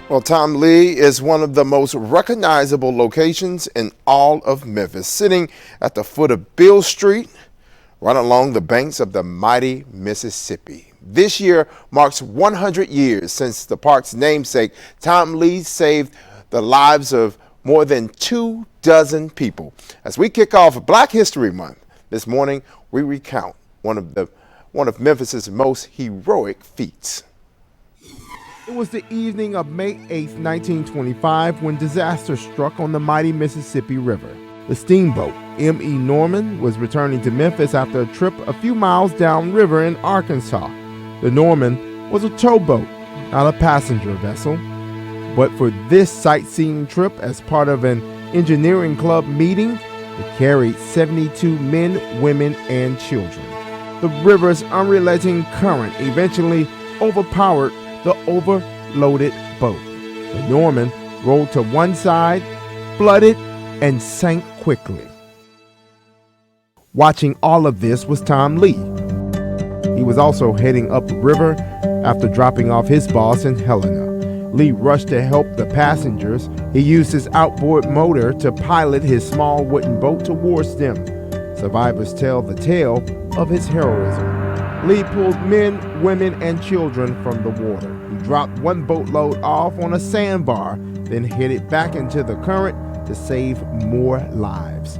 Well, Tom Lee is one of the most recognizable locations in all of Memphis, sitting at the foot of Beale Street, right along the banks of the mighty Mississippi. This year marks 100 years since the park's namesake, Tom Lee, saved the lives of more than 24 people. As we kick off Black History Month this morning, we recount one of Memphis's most heroic feats. It was the evening of May 8, 1925, when disaster struck on the mighty Mississippi River. The steamboat M.E. Norman was returning to Memphis after a trip a few miles downriver in Arkansas. The Norman was a towboat, not a passenger vessel. But for this sightseeing trip, as part of an engineering club meeting, it carried 72 men, women, and children. The river's unrelenting current eventually overpowered the overloaded boat. The Norman rolled to one side, flooded, and sank quickly. Watching all of this was Tom Lee. He was also heading upriver after dropping off his boss in Helena. Lee rushed to help the passengers. He used his outboard motor to pilot his small wooden boat towards them. Survivors tell the tale of his heroism. Lee pulled men, women, and children from the water. He dropped one boatload off on a sandbar, then headed back into the current to save more lives.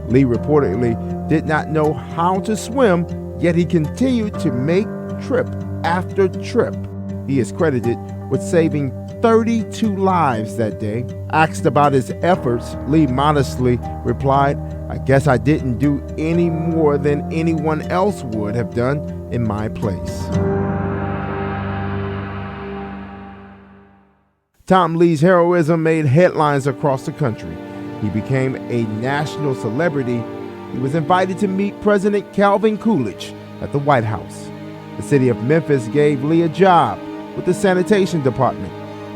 Lee reportedly did not know how to swim, yet he continued to make trip after trip. He is credited with saving 32 lives that day. Asked about his efforts, Lee modestly replied, "I guess I didn't do any more than anyone else would have done in my place." Tom Lee's heroism made headlines across the country. He became a national celebrity. He was invited to meet President Calvin Coolidge at the White House. The city of Memphis gave Lee a job with the sanitation department.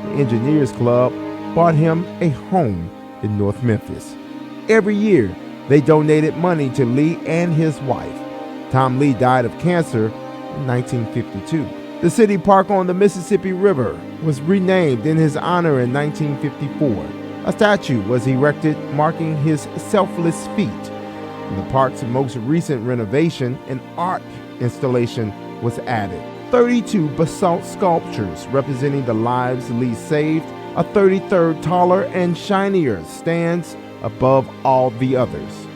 The Engineers Club bought him a home in North Memphis. Every year, they donated money to Lee and his wife. Tom Lee died of cancer in 1952. The city park on the Mississippi River was renamed in his honor in 1954. A statue was erected marking his selfless feat. In the park's most recent renovation, an art installation was added. 32 basalt sculptures representing the lives Lee saved. A 33rd, taller and shinier, stands above all the others.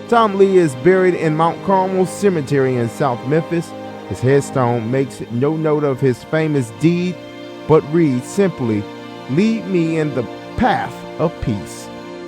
Tom Lee is buried in Mount Carmel Cemetery in South Memphis. His headstone makes no note of his famous deed, but reads simply, "Lead me in the path of peace."